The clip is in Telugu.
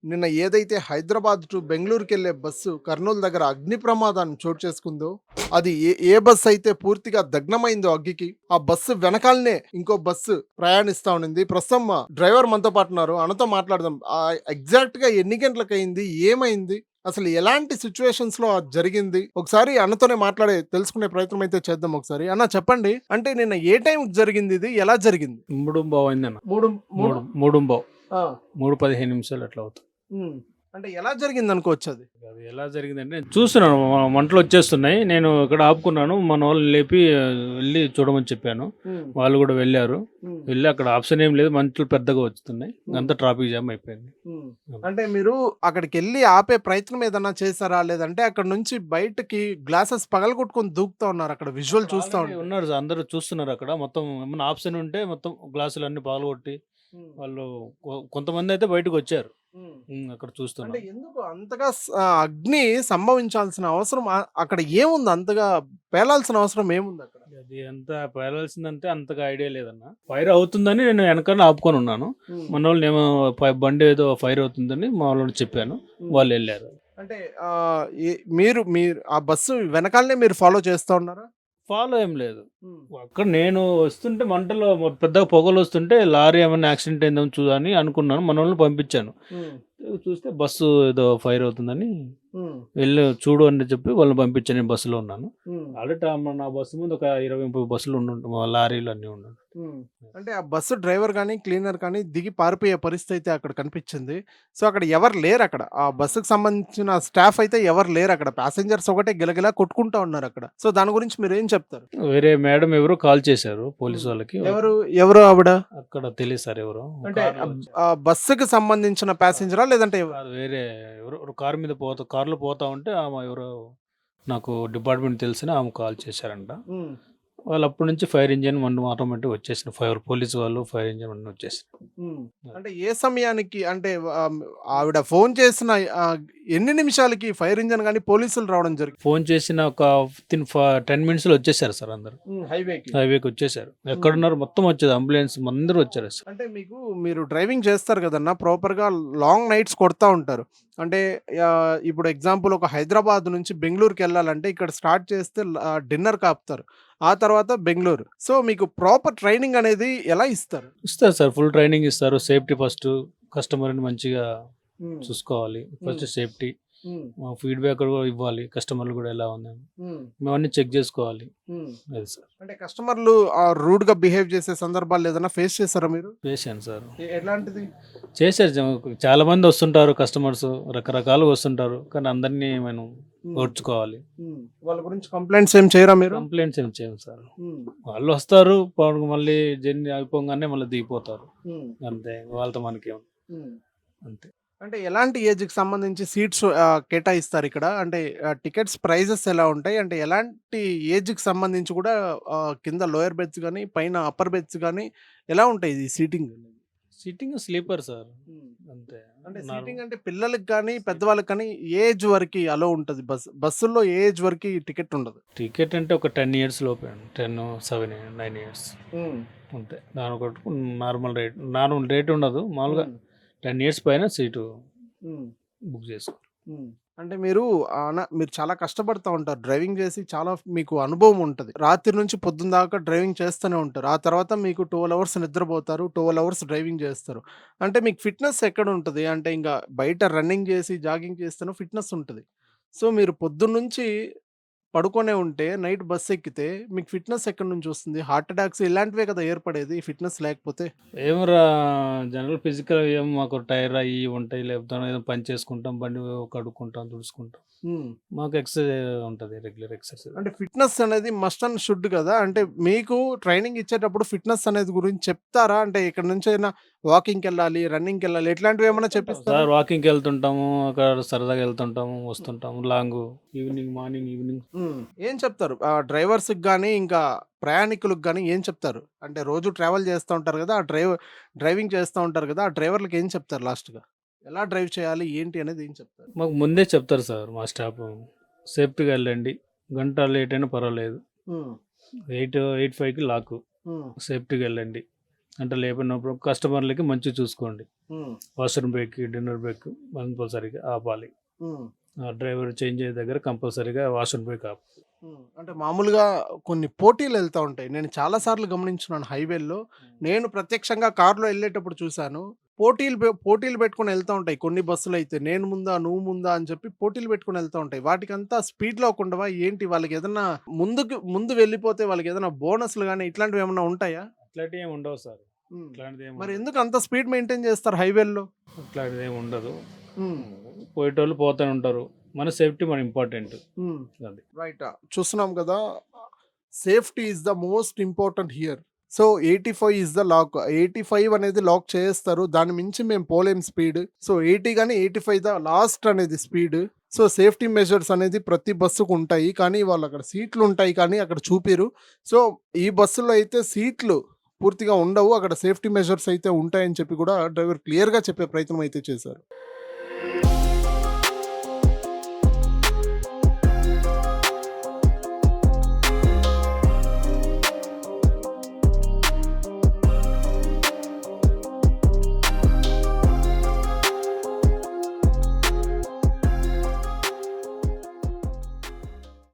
నిన్న ఏదైతే హైదరాబాద్ టు బెంగుళూరుకెళ్ళే బస్సు కర్నూలు దగ్గర అగ్ని ప్రమాదాన్ని చోటు చేసుకుందో, అది ఏ బస్సు అయితే పూర్తిగా దగ్నమైందో అగ్గికి, ఆ బస్సు వెనకాలనే ఇంకో బస్సు ప్రయాణిస్తా ఉండింది. ప్రస్తుతం డ్రైవర్ మనతో పాటు ఉన్నారు. అన్నతో మాట్లాడదాం. ఎగ్జాక్ట్‌గా ఎన్ని గంటలకయింది? ఏమైంది? అసలు ఎలాంటి సిట్యుయేషన్స్‌లో అది జరిగింది? ఒకసారి అన్నతోనే మాట్లాడి తెలుసుకునే ప్రయత్నం అయితే చేద్దాం ఒకసారి. అన్న చెప్పండి. అంటే నిన్న ఏ టైంకి జరిగిందిది? ఎలా జరిగింది? 3:15 అయిందన్న. 3, 3 3:15 ఆ! 3:15 నిమిషాలు అట్లా అవుతుంది. హ్మ్. అంటే ఎలా జరిగిందనుకోవచ్చది? అది ఎలా జరిగిందంటే నేను చూస్తున్నాను మంటలొచ్చేస్తున్నాయి. నేను ఇక్కడ ఆపుకున్నాను. మనోళ్ళని లేపి వెళ్లి చూడమని చెప్పాను. హ్మ్. వాళ్ళు కూడా వెళ్లారు. హ్మ్. వెళ్లి అక్కడ ఆప్షన్ ఏం లేదు. మంటలు పెద్దగా వస్తున్నాయి. హ్మ్. అంతా ట్రాఫిక్ జామ్ అయిపోయింది. హ్మ్. అవును. అంటే మీరు అక్కడికెళ్లి ఆపే ప్రయత్నం ఏదన్నా చేసారా? లేదంటే అక్కడి నుంచి బయటకి గ్లాసెస్ పగలగొట్టుకొని దూకుతా ఉన్నారు. అక్కడ విజువల్ అక్కడ చూస్తా ఆల్రెడీ ఉంటే. ఉన్నారు. అందరూ చూస్తున్నారు అక్కడ. మొత్తం ఏమన్నా ఆప్షన్ ఉంటే మొత్తం గ్లాసులన్నీ పగలగొట్టి హ్మ్. వాళ్ళు కొంతమందయితే బయటకొచ్చారు. హ్మ్. అక్కడ అంటే చూస్తున్నాం. ఎందుకు అంతగా అగ్ని సంభవించాల్సిన అవసరం అక్కడ ఏముంది అంతగా పేలాల్సిన అవసరం ఏముందక్కడ? అది ఎంత పేలాల్సిందంటే అంతగా ఐడియా లేదన్న. ఫైర్ అవుతుందని నేను వెనకాల ఆపుకొనున్నాను. హ్మ్. మనోళ్ళనేమో బండి ఏదో ఫైర్ అవుతుందని మా వాళ్ళకి చెప్పాను. హ్మ్. వాళ్ళెళ్లారు. అంటే మీరు ఆ బస్సు వెనకాలనే మీరు ఫాలో చేస్తా ఉన్నారా? ఫాలో ఏం లేదు. హ్మ్. అక్కడ నేను వస్తుంటే మంటలు పెద్దగా పొగలొస్తుంటే లారీ ఏమన్నా యాక్సిడెంట్ అయిందేమో అని అనుకున్నాను. మనోళ్ళని పంపించాను. హ్మ్. చూస్తే బస్సు ఏదో ఫైర్ అవుతుందని హ్మ్. వెళ్ళు చూడు అని చెప్పి వాళ్ళని పంపించాను. నేను బస్సులో ఉన్నాను. హ్మ్. ఆల్రెడీ నా బస్సు ముందు ఒక 20, 30 బస్సులు లారీలు అన్నీ ఉండుంటాయి. హ్మ్. అంటే ఆ బస్సు డ్రైవర్ గాని, క్లీనర్ కానీ దిగి పారిపోయే పరిస్థితి అక్కడ కనిపించింది. సో, అక్కడ ఎవరు లేరక్కడ. ఆ బస్సుకి సంబంధించిన స్టాఫ్ అయితే ఎవరు లేరక్కడ. ప్యాసింజర్స్ ఒకటే గిలగిలా కొట్టుకుంటా ఉన్నారక్కడ. సో, దాని గురించి మీరేం చెప్తారు? వేరే మేడం ఎవరో కాల్ చేశారు పోలీస్ హ్మ్. వాళ్ళకి. ఎవరు? ఎవరు ఆవిడ? అక్కడ తెలీదు సార్ ఎవరో. అంటే కార్‌లో వచ్చారు. బస్సుకి సంబంధించిన కాదు. ప్యాసింజరా? లేదంటే ఎవరు? కాదు వేరే ఎవరో కారు మీద కార్‌లో పోతా ఉంటే ఆమె ఎవరో నాకు డిపార్ట్‌మెంట్ తెలిసిన ఆమె కాల్ చేశారంట. హ్మ్. వాళ్ళు అప్పటి నుంచి ఫైర్ ఇంజిన్ ఆటోమేటిక్‌గా వచ్చేసినాయి. పోలీస్ వాళ్ళు, ఫైర్ ఇంజిన్ అన్నీ వచ్చేసినాయి. హ్మ్. అది. అంటే ఏ సమయానికి అంటే ఆవిడ ఫోను చేసిన ఎన్ని నిమిషాలకి ఫైర్ ఇంజిన్ గాని, పోలీసులు రావడం జరిగింది? ఫోన్ చేసిన ఒక వితిన్ 10 మినిట్స్‌లో వచ్చేసారు సార్ అందరూ. హ్మ్. హైవేకి. హైవేకి వచ్చేసారు. హ్మ్. ఎక్కడున్నారో మొత్తం వచ్చేది అంబులెన్స్ అందరూ వచ్చారు అసలు. అంటే మీరు డ్రైవింగ్ చేస్తారు కదన్నా! ప్రాపర్‌గా లాంగ్ నైట్స్ కొడతా ఉంటారు. అంటే ఇప్పుడు ఎగ్జాంపుల్ ఒక హైదరాబాద్ నుంచి బెంగుళూరుకెళ్ళాలంటే ఇక్కడ స్టార్ట్ చేస్తే డిన్నర్‌కి ఆపుతారు. ఆ తర్వాత బెంగుళూరు. సో, మీకు ప్రాపర్ ట్రైనింగ్ అనేది ఎలా ఇస్తారు? ఇస్తారు సార్. ఫుల్ ట్రైనింగ్ ఇస్తారు. Safety first. కస్టమర్‌ని మంచిగా హ్మ్. చూసుకోవాలి. హ్మ్. First safety. హ్మ్. ఫీడ్‌బ్యాక్ కూడా ఇవ్వాలి. కస్టమర్‌లు కూడా ఎలా ఉందని. హ్మ్. ఇవన్నీ చెక్ జేసుకోవాలి. హ్మ్. అది సార్. అంటే కస్టమర్‌లు రూడ్‌గా బిహేవ్ చేసే సందర్భాలు ఏదైనా ఫేస్ చేసారా మీరు? చేశాను సార్. ఎలాంటిది? చేశారు. చాలామంది వస్తుంటారు కస్టమర్సు. రకరకాలుగా వస్తుంటారు. కానీ అందరినీ మనం హ్మ్. ఓర్చుకోవాలి. హ్మ్. వాళ్ళ గురించి కంప్లెయింట్స్ ఏం చేయరా మీరు? కంప్లెయింట్స్ ఏం చేయం సార్. హ్మ్. వాళ్ళొస్తారు. మళ్ళీ జర్నీ అయిపోంగానే మళ్ళీ దిగిపోతారు. హ్మ్. అంతే. వాళ్ళతో మనకేం హ్మ్. అంతే. అంటే ఎలాంటి ఏజ్‌కి సంబంధించి సీట్స్ కేటాయిస్తారిక్కడ? అంటే టికెట్స్ ప్రైజెస్ ఎలా ఉంటాయి? అంటే ఎలాంటి ఏజ్‌కి సంబంధించి కూడా కింద లోయర్ బెర్త్స్ గాని, పైన అప్పర్ బెర్త్స్ గాని ఎలా ఉంటాయి ఈ సీటింగ్ అనేది? Sitting sleeper sir. హ్మ్. అంతే. అంటే నార్మల్ సీటింగ్ అంటే పిల్లలకి గాని, సీట్ పెద్దవాళ్ళకి కానీ ఏ ఏజ్ వరకి అలో ఉంటది బస్సుల్లో ఏ ఏజ్ వరకి టికెట్ ఉండదు? టికెట్ అంటే ఒక 10 ఇయర్స్ లోపే అండి. 10, 7, 9 ఇయర్స్ హ్మ్. అంతే. దానికొరకు నార్మల్ రేట్ ఉండదు. మామూలుగా హ్మ్. 10 ఇయర్స్ పైన సీటు హ్మ్. బుక్ చేసుకోవాలి. హ్మ్. అంటే మీరు చాలా కష్టపడతా ఉంటారు. డ్రైవింగ్ చేసి చాలా మీకు అనుభవం ఉంటది. రాత్రి నుంచి పొద్దున దాకా డ్రైవింగ్ చేస్తూనే ఉంటారు. ఆ తర్వాత మీకు 12 అవర్స్ నిద్రపోతారు. 12 అవర్స్ డ్రైవింగ్ చేస్తారు. అంటే మీకు ఫిట్‌నెస్ ఎక్కడుంటది? అంటే ఇంగ బయట రన్నింగ్ చేసి, జాగింగ్ చేస్తేనే ఫిట్‌నెస్ ఉంటది. సో, మీరు పొద్దున్నుంచి పడుకొనే ఉంటే నైట్ బస్ ఎక్కితే మీకు ఫిట్‌నెస్ ఎక్కడి నుంచొస్తుంది? హార్ట్ అటాక్స్ ఇలాంటివే కదా ఏర్పడేది ఫిట్‌నెస్ లేకపోతే? ఏమోరా జనరల్ ఫిజికల్ ఏమో మాకు టైర్ అయ్యి ఉంటాయి. లేకపోతే ఏదో పని చేసుకుంటాం. బండి కడుక్కుంటాం, తుడుచుకుంటాం. హ్మ్. మాకు ఎక్సర్సైజ్ ఉంటది. Regular exercise. అంటే ఫిట్‌నెస్ అనేది మస్ట్ అండ్ షుడ్ గదా! అంటే మీకు ట్రైనింగ్ ఇచ్చేటప్పుడు ఫిట్‌నెస్ అనేది గురించి చెప్తారా? అంటే ఇక్కడి నుంచైనా వాకింగ్‌కెళ్ళాలి, రన్నింగ్‌కెళ్ళాలి ఇట్లాంటివేమన్నా వెళ్తుంటాం చెప్పిస్తారా? సార్. వాకింగ్‌కెళ్తుంటాము. అక్కడ సరదాగా వెళ్తుంటాము, వస్తుంటాము. Morning, evening. హ్మ్. ఏం చెప్తారు? డ్రైవర్స్‌కి గాని, ఇంకా ప్రయాణికులకు గాని ఏం చెప్తారు? అంటే రోజు ట్రావెల్ చేస్తా ఉంటారు గదా! డ్రైవింగ్ చేస్తా ఉంటారు గదా! ఆ డ్రైవర్‌లకి ఏం చెప్తారు లాస్ట్‌గా? ఎలా డ్రైవ్ చేయాలి? ఏంటి అనేది ఏం చెప్తారు? మాకు ముందే చెప్తారు సార్ మా స్టాఫు. సేఫ్టీగా వెళ్ళండి. గంట లేట్ అయినా పర్వాలేదు. హ్మ్. 8, 8:05కి లాకు. హ్మ్. సేఫ్టీగా వెళ్ళండి. అంటే లేపినప్పుడు కస్టమర్లకి మంచిగా చూసుకోండి. వాష్రూమ్ బ్రేక్, డిన్నర్ బ్రేక్ కంపల్సరీగా ఆపాలి. డ్రైవర్ చేంజ్ అయ్యే దగ్గర కంపల్సరీగా వాష్రూమ్ బ్రేక్ ఆపాలి. అంటే మామూలుగా కొన్ని పోటీలు వెళ్తా ఉంటాయి. నేను చాలా సార్లు గమనించున్నాను హైవేల్లో. నేను ప్రత్యక్షంగా కార్‌లో ఎళ్ళేటప్పుడు చూసాను. పోటీలు పెట్టుకొని ఎళ్తా ఉంటాయి కొన్ని బస్సులైతే. నేను ముందా, నువ్వు ముందా అని చెప్పి పోటీలు పెట్టుకొని ఎళ్తా ఉంటాయి. వాటికంతా స్పీడ్‌లో ఉండవా? ఏంటి వాళ్ళకేదన్నా ముందు వెళ్ళిపోతే వాళ్ళకేదైనా బోనస్‌లు గాని ఇట్లాంటివేమన్నా ఉంటాయా? అట్లాంటివి ఏమి ఉండవు సార్. హ్మ్. అట్లాంటిది ఏమి మరి ఉండదు. ఎందుకు అంత స్పీడ్ మెయింటైన్ చేస్తారు హైవేల్లో? అట్లాంటిది ఏమి ఉండదు. హ్మ్. పోయేటోళ్ళు పోతూనే ఉంటారు. మన సేఫ్టీ మన ఇంపార్టెంట్. హ్మ్. అది. రైట్. చూస్తున్నాం కదా! Safety is the most important here. So, 85 is the lock. 85 అనేది లాక్ చేసేస్తారు. దాన్ని మించి మేము పోలేం స్పీడ్. సో, 80 గాని 85 ద లాస్ట్ అనేది స్పీడ్. సో, సేఫ్టీ మెజర్స్ అనేది ప్రతి బస్సుకు ఉంటాయి. కానీ వాళ్ళు అక్కడ సీట్లు ఉంటాయి కానీ అక్కడ చూపియరు. సో, ఈ బస్సులో అయితే సీట్లు పూర్తిగా ఉండవు. అక్కడ సేఫ్టీ మెజర్స్ అయితే ఉంటాయని చెప్పి కూడా డ్రైవర్ క్లియర్‌గా చెప్పే ప్రయత్నం అయితే చేశారు.